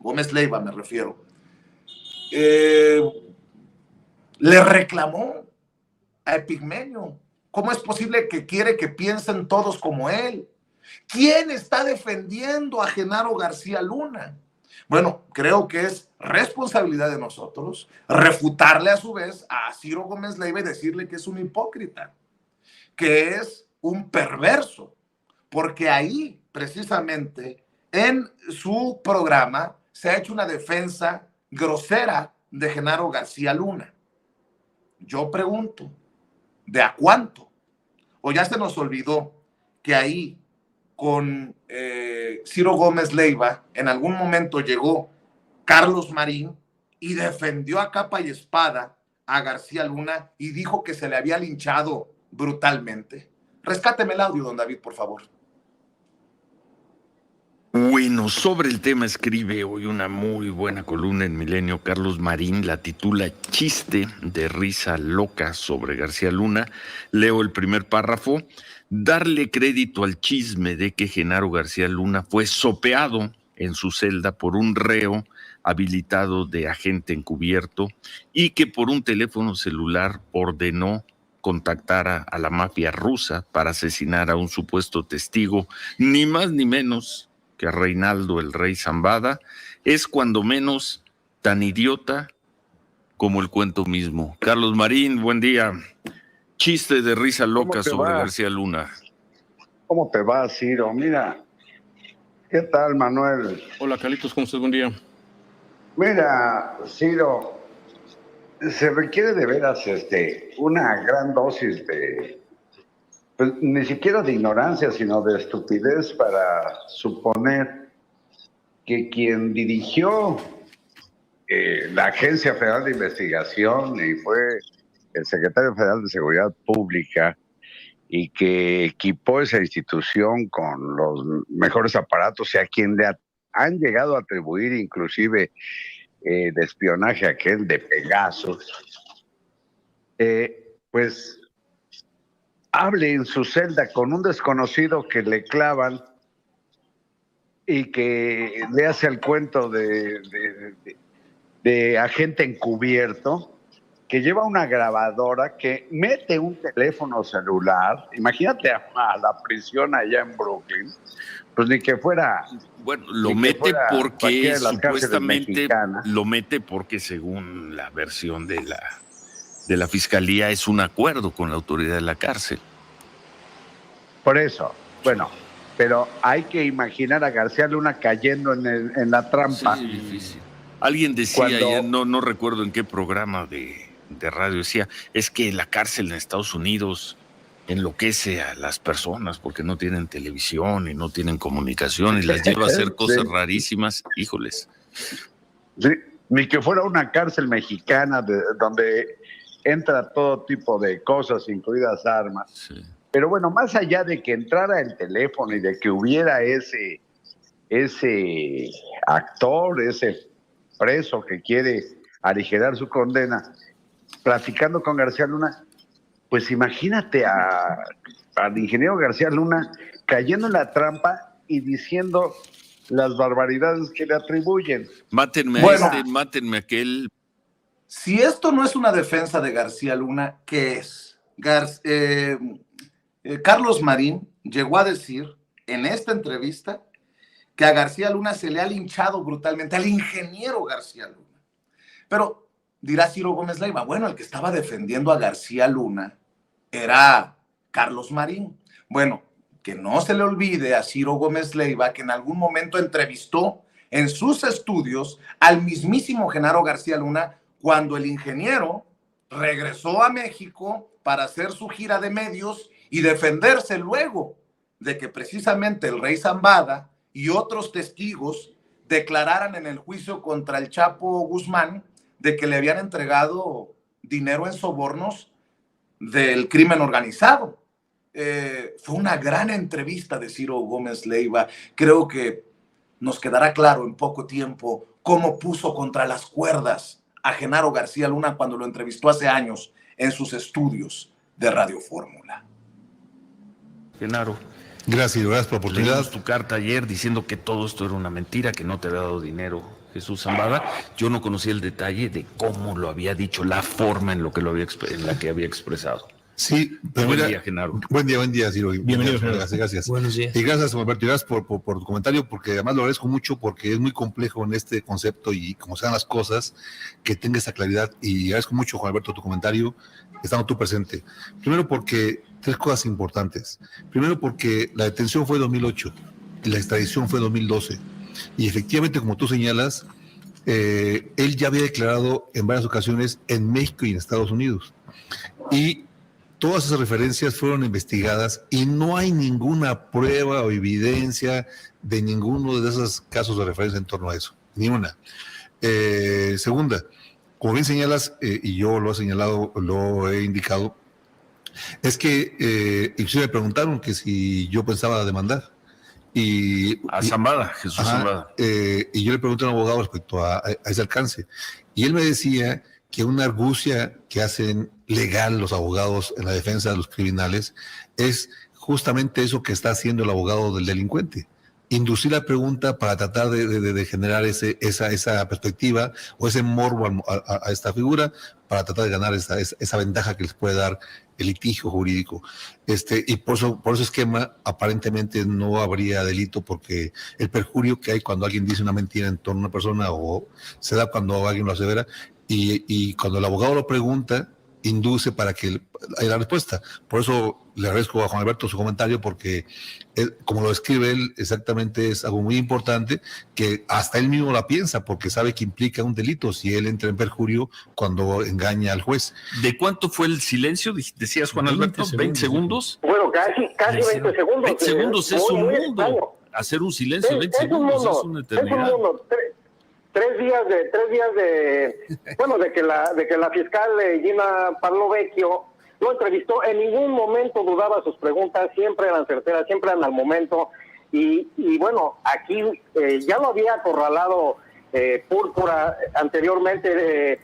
Gómez Leiva me refiero, le reclamó a Epigmenio. ¿Cómo es posible que quiere que piensen todos como él? ¿Quién está defendiendo a Genaro García Luna? Bueno, creo que es responsabilidad de nosotros refutarle a su vez a Ciro Gómez Leiva y decirle que es un hipócrita, que es un perverso, porque ahí precisamente en su programa se ha hecho una defensa grosera de Genaro García Luna. Yo pregunto, ¿de a cuánto? ¿O ya se nos olvidó que ahí con Ciro Gómez Leiva en algún momento llegó Carlos Marín y defendió a capa y espada a García Luna y dijo que se le había linchado brutalmente? Rescáteme el audio, don David, por favor. Bueno, sobre el tema escribe hoy una muy buena columna en Milenio Carlos Marín, la titula Chiste de risa loca sobre García Luna. Leo el primer párrafo. Darle crédito al chisme de que Genaro García Luna fue sopeado en su celda por un reo habilitado de agente encubierto y que por un teléfono celular ordenó contactar a la mafia rusa para asesinar a un supuesto testigo, ni más ni menos que a Reinaldo el Rey Zambada, es cuando menos tan idiota como el cuento mismo. Carlos Marín, buen día. Chiste de risa loca sobre García Luna. ¿Cómo te va, Ciro? Mira, ¿qué tal, Manuel? Hola, Carlitos, ¿cómo estás? Buen día. Mira, Ciro, se requiere de veras una gran dosis de, pues, ni siquiera de ignorancia, sino de estupidez para suponer que quien dirigió la Agencia Federal de Investigación y fue el secretario federal de Seguridad Pública y que equipó esa institución con los mejores aparatos y a quien le han llegado a atribuir inclusive de espionaje aquel de Pegasus, pues hable en su celda con un desconocido que le clavan y que le hace el cuento de agente encubierto, que lleva una grabadora, que mete un teléfono celular. Imagínate a la prisión allá en Brooklyn, pues ni que fuera... Bueno, lo mete porque supuestamente lo mete porque según la versión de la fiscalía es un acuerdo con la autoridad de la cárcel. Por eso, bueno, pero hay que imaginar a García Luna cayendo en la trampa. Sí, difícil. Alguien decía, ayer, no recuerdo en qué programa de radio, decía, es que la cárcel en Estados Unidos enloquece a las personas porque no tienen televisión y no tienen comunicación y las lleva a hacer cosas rarísimas. Híjoles. Sí, ni que fuera una cárcel mexicana donde entra todo tipo de cosas, incluidas armas. Sí. Pero bueno, más allá de que entrara el teléfono y de que hubiera ese actor, ese preso que quiere aligerar su condena, platicando con García Luna, pues imagínate al ingeniero García Luna cayendo en la trampa y diciendo las barbaridades que le atribuyen. Mátenme a mátenme a aquel. Si esto no es una defensa de García Luna, ¿qué es? Carlos Marín llegó a decir en esta entrevista que a García Luna se le ha linchado brutalmente, al ingeniero García Luna. Pero dirá Ciro Gómez Leiva, bueno, el que estaba defendiendo a García Luna era Carlos Marín. Bueno, que no se le olvide a Ciro Gómez Leiva que en algún momento entrevistó en sus estudios al mismísimo Genaro García Luna cuando el ingeniero regresó a México para hacer su gira de medios y defenderse luego de que precisamente el Rey Zambada y otros testigos declararan en el juicio contra el Chapo Guzmán de que le habían entregado dinero en sobornos del crimen organizado. Fue una gran entrevista de Ciro Gómez Leiva. Creo que nos quedará claro en poco tiempo cómo puso contra las cuerdas a Genaro García Luna cuando lo entrevistó hace años en sus estudios de Radio Fórmula. Genaro. Gracias por la oportunidad. Leímos tu carta ayer diciendo que todo esto era una mentira, que no te había dado dinero Jesús Zambada. Yo no conocía el detalle de cómo lo había dicho, la forma en la que había expresado. Sí, pero buen día, Genaro. Buen día, Ciro. Bienvenido, Genaro. Gracias. Buenos días. Y gracias, Alberto, gracias por tu comentario, porque además lo agradezco mucho, porque es muy complejo en este concepto y como sean las cosas, que tenga esa claridad. Y agradezco mucho, Juan Alberto, tu comentario, estando tú presente. Primero porque, 3 cosas importantes. Primero porque la detención fue en 2008 y la extradición fue en 2012. Y efectivamente, como tú señalas, él ya había declarado en varias ocasiones en México y en Estados Unidos. Y todas esas referencias fueron investigadas y no hay ninguna prueba o evidencia de ninguno de esos casos de referencia en torno a eso. Ni una. Segunda, como bien señalas, y yo lo he señalado, lo he indicado, es que inclusive me preguntaron que si yo pensaba demandar. A Zambada, Jesús Zambada. Y yo le pregunté a un abogado respecto a ese alcance. Y él me decía que una argucia que hacen legal los abogados en la defensa de los criminales es justamente eso que está haciendo el abogado del delincuente. Inducir la pregunta para tratar de generar esa perspectiva o ese morbo a esta figura para tratar de ganar esa ventaja que les puede dar el litigio jurídico. Y por ese esquema aparentemente no habría delito, porque el perjurio que hay cuando alguien dice una mentira en torno a una persona o se da cuando alguien lo asevera, y cuando el abogado lo pregunta, induce para que haya la respuesta. Por eso le agradezco a Juan Alberto su comentario, porque él, como lo escribe él, exactamente es algo muy importante, que hasta él mismo la piensa, porque sabe que implica un delito si él entra en perjurio cuando engaña al juez. ¿De cuánto fue el silencio? Decías, Juan Alberto, 20 segundos. Bueno, casi 20 segundos. 20 segundos es un mundo. Extraño. Hacer un silencio de 20 Es un segundos mundo, es una eternidad. Es un mundo. Tres días de que la fiscal Gina Parlovecchio lo entrevistó. En ningún momento dudaba sus preguntas, siempre eran certeras, siempre eran al momento. Y bueno, aquí ya lo había acorralado Púrpura anteriormente,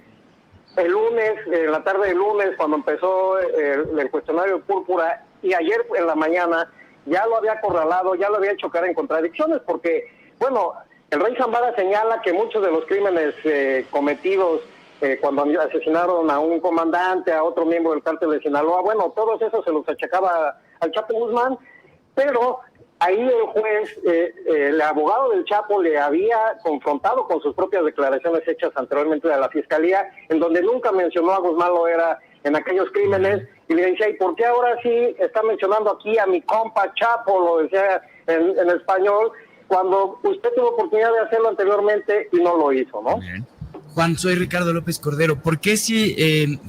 el lunes, en la tarde del lunes, cuando empezó el cuestionario de Púrpura, y ayer en la mañana ya lo había acorralado, ya lo había hecho caer en contradicciones, porque, bueno, el rey Zambada señala que muchos de los crímenes cometidos cuando asesinaron a un comandante, a otro miembro del cártel de Sinaloa, bueno, todos esos se los achacaba al Chapo Guzmán, pero ahí el juez, el abogado del Chapo le había confrontado con sus propias declaraciones hechas anteriormente a la fiscalía, en donde nunca mencionó a Guzmán Loera en aquellos crímenes, y le decía, ¿y por qué ahora sí está mencionando aquí a mi compa Chapo? Lo decía en español, cuando usted tuvo oportunidad de hacerlo anteriormente y no lo hizo, ¿no? Bien. Juan, soy Ricardo López Cordero. ¿Por qué si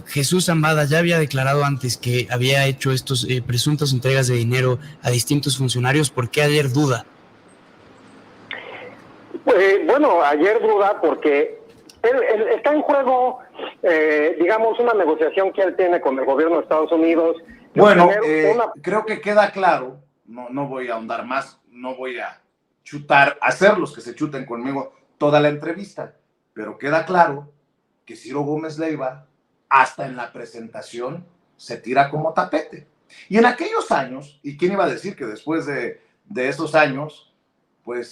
Jesús Zambada ya había declarado antes que había hecho estos presuntas entregas de dinero a distintos funcionarios, por qué ayer duda? Bueno, ayer duda porque él está en juego, digamos, una negociación que él tiene con el gobierno de Estados Unidos. Bueno, creo que queda claro, no voy a ahondar más, no voy a hacer los que se chuten conmigo toda la entrevista, pero queda claro que Ciro Gómez Leiva, hasta en la presentación, se tira como tapete. Y en aquellos años, ¿y quién iba a decir que después de esos años, pues